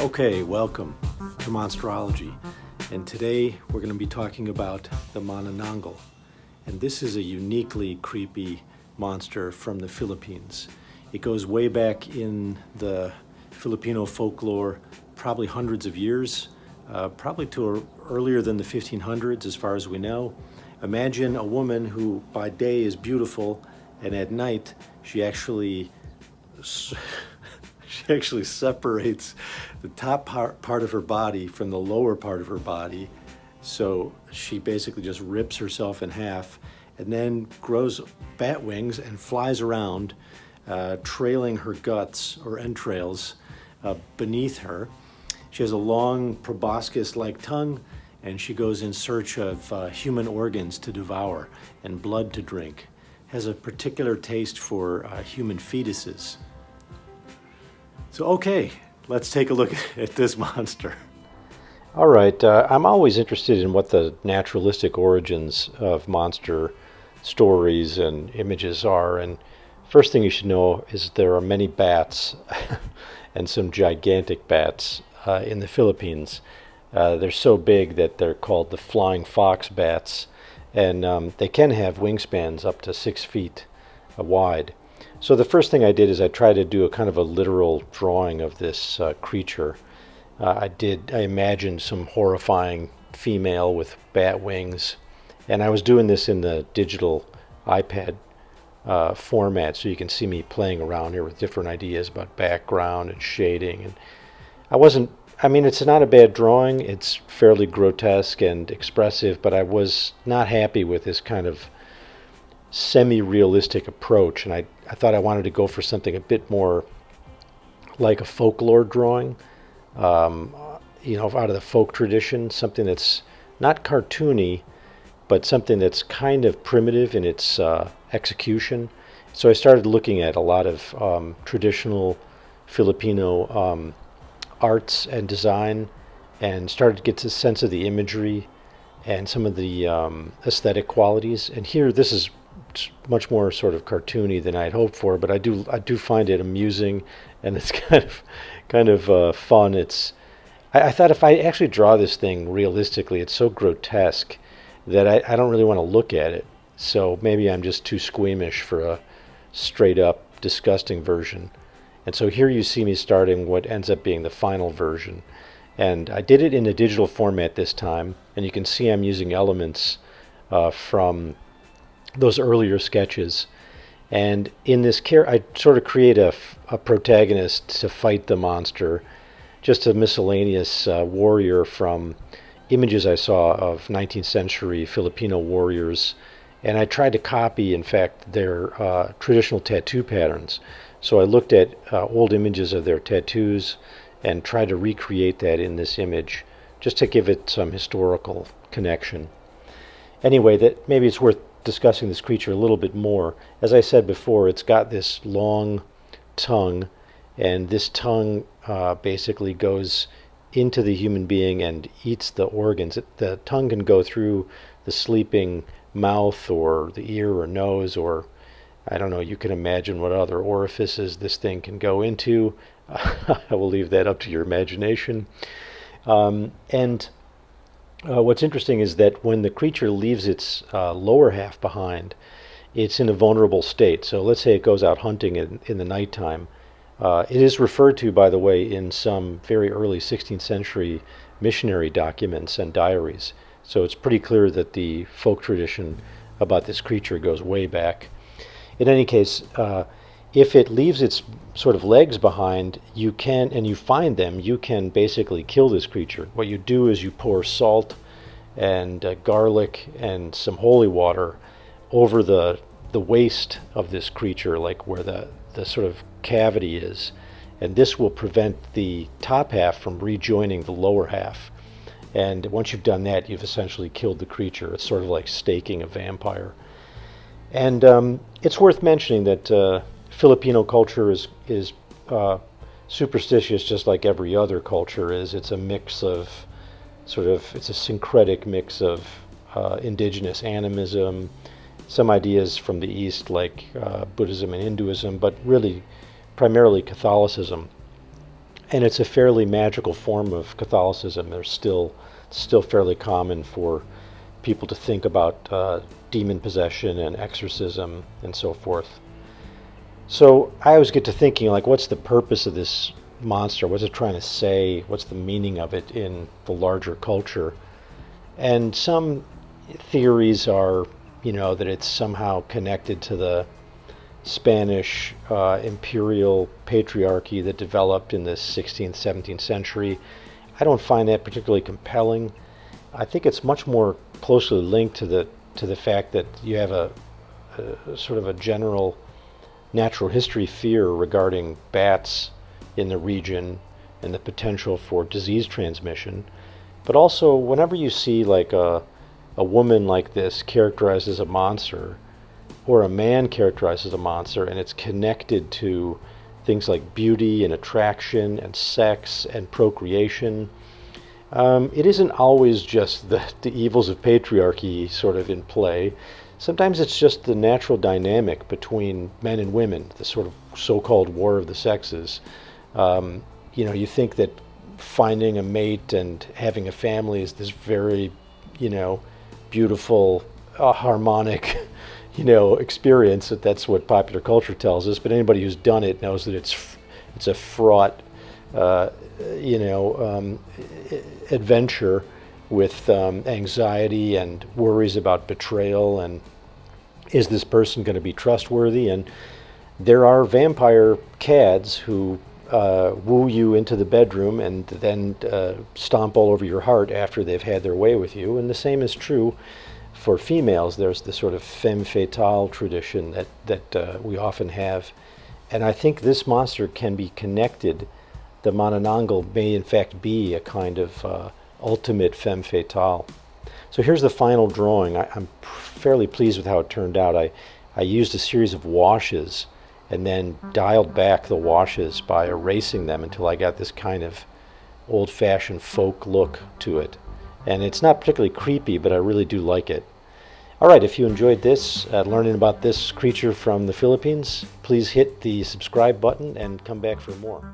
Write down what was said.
Okay, welcome to Monsterology, and today we're going to be talking about the Manananggal, and this is a uniquely creepy monster from the Philippines. It goes way back in the Filipino folklore, probably hundreds of years, probably to earlier than the 1500s as far as we know. Imagine a woman who by day is beautiful, and at night she actually separates the top part of her body from the lower part of her body. So she basically just rips herself in half and then grows bat wings and flies around, trailing her guts or entrails beneath her. She has a long proboscis-like tongue, and she goes in search of human organs to devour and blood to drink. Has a particular taste for human fetuses. So okay, let's take a look at this monster. All right, I'm always interested in what the naturalistic origins of monster stories and images are, and first thing you should know is there are many bats and some gigantic bats in the Philippines. They're so big that they're called the flying fox bats, and they can have wingspans up to 6 feet wide. So the first thing I did is I tried to do a kind of a literal drawing of this creature. I imagined some horrifying female with bat wings, and I was doing this in the digital iPad format, so you can see me playing around here with different ideas about background and shading. And it's not a bad drawing. It's fairly grotesque and expressive, but I was not happy with this kind of semi-realistic approach, and I thought I wanted to go for something a bit more like a folklore drawing, out of the folk tradition, something that's not cartoony, but something that's kind of primitive in its execution. So I started looking at a lot of traditional Filipino arts and design, and started to get a sense of the imagery and some of the aesthetic qualities. And here, this is much more sort of cartoony than I'd hoped for, but I do find it amusing, and it's kind of fun. I thought if I actually draw this thing realistically, it's so grotesque that I don't really want to look at it. So maybe I'm just too squeamish for a straight up disgusting version. And so here you see me starting what ends up being the final version. And I did it in a digital format this time, and you can see I'm using elements from those earlier sketches. And in this I sort of create a protagonist to fight the monster, just a miscellaneous warrior from images I saw of 19th century Filipino warriors. And I tried to copy, in fact, their traditional tattoo patterns. So I looked at old images of their tattoos and tried to recreate that in this image, just to give it some historical connection. Anyway, that maybe it's worth discussing this creature a little bit more. As I said before, it's got this long tongue, and this tongue basically goes into the human being and eats the organs. The tongue can go through the sleeping mouth or the ear or nose, or I don't know, you can imagine what other orifices this thing can go into. I will leave that up to your imagination. What's interesting is that when the creature leaves its lower half behind, it's in a vulnerable state. So let's say it goes out hunting in the nighttime. It is referred to, by the way, in some very early 16th century missionary documents and diaries. So it's pretty clear that the folk tradition about this creature goes way back. In any case, if it leaves its sort of legs behind, you find them, you can basically kill this creature. What you do is you pour salt and garlic and some holy water over the waist of this creature, like where the sort of cavity is, and this will prevent the top half from rejoining the lower half. And once you've done that, you've essentially killed the creature. It's sort of like staking a vampire. And it's worth mentioning that Filipino culture is superstitious, just like every other culture is. It's a mix of it's a syncretic mix of indigenous animism, some ideas from the East like Buddhism and Hinduism, but really primarily Catholicism. and it's a fairly magical form of Catholicism. There's still fairly common for people to think about demon possession and exorcism and so forth. So I always get to thinking, like, what's the purpose of this monster? What's it trying to say? What's the meaning of it in the larger culture? And some theories are, that it's somehow connected to the Spanish imperial patriarchy that developed in the 16th, 17th century. I don't find that particularly compelling. I think it's much more closely linked to the fact that you have a sort of a general natural history fear regarding bats in the region and the potential for disease transmission. But also, whenever you see like a woman like this characterized as a monster, or a man characterized as a monster, and it's connected to things like beauty and attraction and sex and procreation, it isn't always just the evils of patriarchy sort of in play. Sometimes it's just the natural dynamic between men and women, the sort of so-called war of the sexes. You think that finding a mate and having a family is this very, beautiful, harmonic, experience. That's what popular culture tells us. But anybody who's done it knows that it's a fraught, adventure with anxiety and worries about betrayal, and is this person going to be trustworthy? And there are vampire cads who woo you into the bedroom and then stomp all over your heart after they've had their way with you. And the same is true for females. There's the sort of femme fatale tradition that we often have. And I think this monster can be connected. The Manananggal may in fact be a kind of ultimate femme fatale. So here's the final drawing. I'm fairly pleased with how it turned out. I used a series of washes and then dialed back the washes by erasing them until I got this kind of old-fashioned folk look to it. And it's not particularly creepy, but I really do like it. All right, if you enjoyed this, learning about this creature from the Philippines, please hit the subscribe button and come back for more.